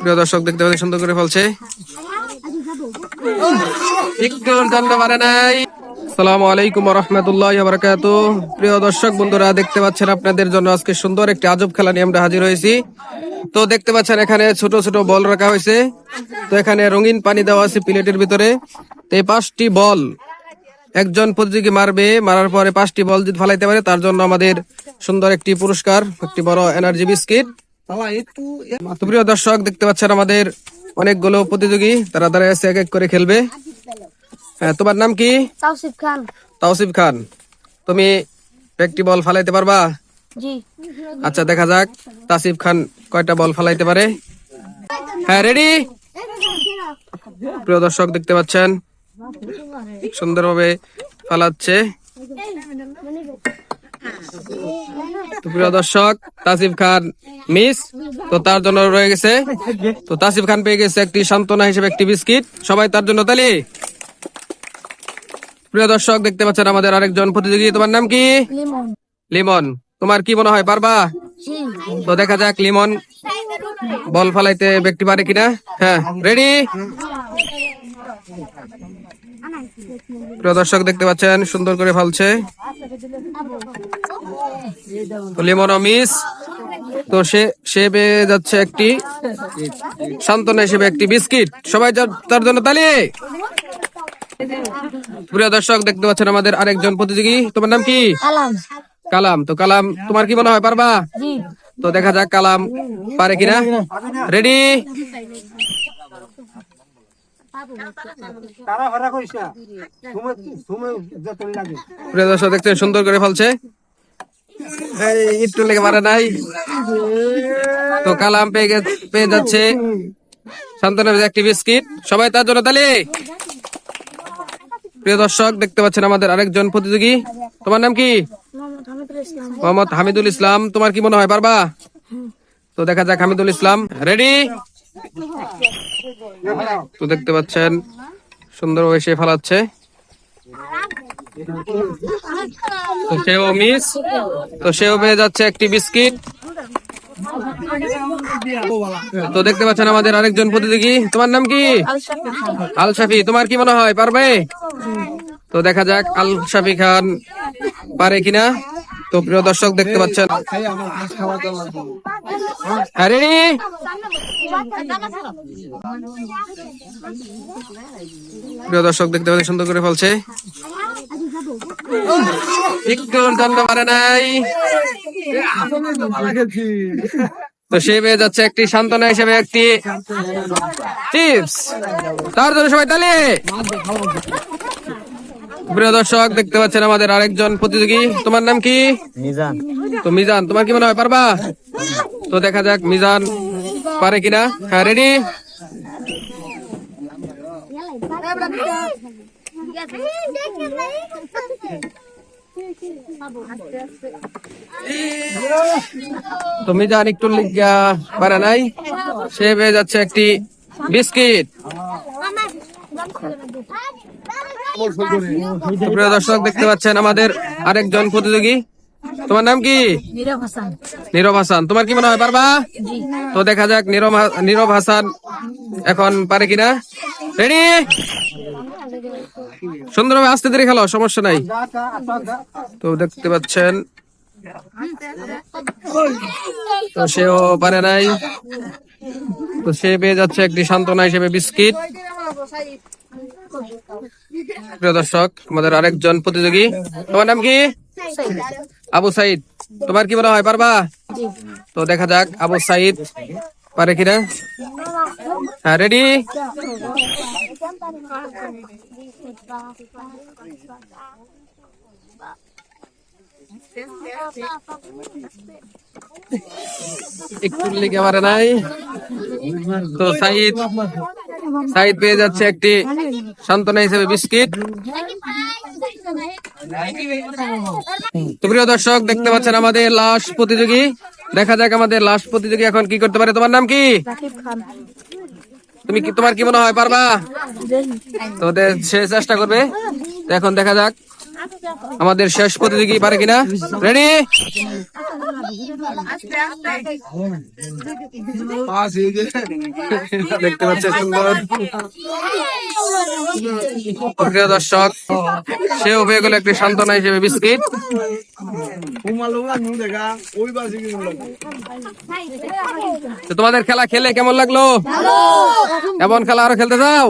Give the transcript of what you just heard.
প্রিয় দর্শক দেখতে পাচ্ছেন সুন্দর করে ফলছে, একটু জানতে পারে নাই। আসসালামু আলাইকুম ওয়া রাহমাতুল্লাহি ওয়া বারাকাতুহু। প্রিয় দর্শক বন্ধুরা দেখতে পাচ্ছেন আপনাদের জন্য আজকে সুন্দর একটি আজব খেলা নিয়ে আমরা হাজির হয়েছি। তো দেখতে পাচ্ছেন এখানে ছোট ছোট বল রাখা হয়েছে। তো এখানে রঙিন পানি দেওয়া আছে প্লেটের ভিতরে। তো এই 5টি বল একজন প্রতিযোগী মারবে, মারার পরে 5টি বল যদি ফালাইতে পারে তার জন্য আমাদের সুন্দর একটি পুরস্কার, একটি বড় এনার্জি বিস্কিট। তো প্রিয় দর্শক দেখতে পাচ্ছেন আমাদের অনেকগুলো প্রতিযোগী, তারা দাঁড়ায় আছে, এক এক করে খেলবে। হ্যাঁ, তোমার নাম কি? তাওসিফ খান। তাওসিফ খান, তুমি একটি বল ফালাইতে পারবা? জি। আচ্ছা, দেখা যাক তাসিফ খান কয়টা বল ফালাইতে পারে। হ্যাঁ, রেডি? প্রিয় দর্শক দেখতে পাচ্ছেন সুন্দরভাবে ফালাচ্ছে। তো প্রিয় দর্শক তাসিফ খান মিস, তো তার জন্য রয়ে গেছে, তো তাসিফ খান পেয়ে গেছে একটি সান্ত্বনা হিসেবে একটি বিস্কিট। সবাই তার জন্য তালি। প্রিয় দর্শক দেখতে পাচ্ছেন আমাদের আরেকজন প্রতিযোগী, তোমার নাম কি? লিমন। লিমন, তোমার কি মনে হয় পারবা? জি। তো দেখা যাক লিমন বল ফালাইতে ব্যক্তি পারে কিনা। হ্যাঁ, রেডি? প্রিয় দর্শক দেখতে পাচ্ছেন সুন্দর করে ফালছে, তো লিমনও মিস। তো সে পেয়ে যাচ্ছে একটি সান্ত্বনা হিসেবে একটি বিস্কিট। সবাই তার জন্য তালি। প্রিয় দর্শক দেখতে পাচ্ছেন আমাদের আরেকজন প্রতিযোগী, তোমার নাম কি? কালাম। কালাম, তো কালাম তোমার কি মনে হয় পারবা? জি। তো দেখা যাক কালাম পারে কিনা। রেডি? প্রিয় দর্শক দেখতে সুন্দর করে ফেলছে, একটু লেগে পারে নাই। তো কালাম পেয়ে যাচ্ছে সান্ত্বনা একটি বিস্কিট। সবাই তার জন্য তালি। প্রিয় দর্শক দেখতে পাচ্ছেন আমাদের আরেকজন প্রতিযোগী, তোমার নাম কি? মোহাম্মদ হামিদুল ইসলাম, তোমার কি মনে হয় পারবা? তো দেখা যাক হামিদুল ইসলাম। রেডি? তো দেখতে পাচ্ছেন সুন্দরভাবে সে ফালাচ্ছে, তো সেও মিস। তো সেও পেয়ে যাচ্ছে একটি বিস্কিট। তো দেখতে পাচ্ছেন আমাদের আরেকজন প্রতিযোগী, তোমার নাম কি? আল শাফি, তোমার কি মনে হয় পারবে? তো দেখা যাক আল শাফি খান পারে কিনা। তো প্রিয় দর্শক দেখতে পাচ্ছেন, প্রিয় দর্শক দেখতে পাচ্ছেন সুন্দর করে ফেলছে, একটু জানতে পারে নাই। তো সে পেয়ে যাচ্ছে একটি সান্ত্বনা হিসেবে একটি চিপস। তার জন্য সবাই তালি। প্রিয় দর্শক দেখতে পাচ্ছেন আমাদের আরেকজন প্রতিযোগী, তোমার নাম কি? মিজান। তো মিজান, তোমার কি মনে হয় পারবা? তো দেখা যাক মিজান পারে কিনা। হ্যাঁ, রেডি? তো মিজান একটু লিগা পারে নাই, সে পেয়ে যাচ্ছে একটি বিস্কিট। প্রিয় দর্শক দেখতে পাচ্ছেন আমাদের আরেকজন প্রতিযোগী, তোমার নাম কি? নীরব হাসান। নীরব হাসান, তোমার কি মনে হয় পারবা? তো দেখা যাক নীরব হাসান এখন পারে কিনা। রেডি? সুন্দরভাবে আস্তে ধীরে খেলো, সমস্যা নাই। তো দেখতে পাচ্ছেন তো সেও পারে নাই, তো সে পেয়ে যাচ্ছে একটি সান্ত্বনা হিসেবে বিস্কিট। প্রিয় দর্শক আমাদের আরেকজন প্রতিযোগী, তোমার নাম কি? আবু সাইদ, তোমার কি মনে হয় পারবা? তো দেখা যাক আবু সাইদ পারে কিনা। হ্যাঁ, রেডি? একটু লেগে পারে নাই। তো সাইদ পেয়ে যাচ্ছে একটি সান্ত্বনা হিসেবে বিস্কিট। তো প্রিয় দর্শক দেখতে পাচ্ছেন আমাদের লাস্ট প্রতিযোগী, দেখা যাক আমাদের লাস্ট প্রতিযোগী এখন কি করতে পারে। তোমার নাম কি? তোমার কি মনে হয় পারবা? তো সে চেষ্টা করবে, এখন দেখা যাক আমাদের শেষ প্রতিযোগী পারে কিনা? রেডি? দেখতে পাচ্ছেন সুন্দর। প্রিয় দর্শক, সেও হয়ে গেল একটি সান্ত্বনা হিসেবে বিস্কিট। তো তোমাদের খেলা খেলে কেমন লাগলো? এমন খেলা আরো খেলতে চাও?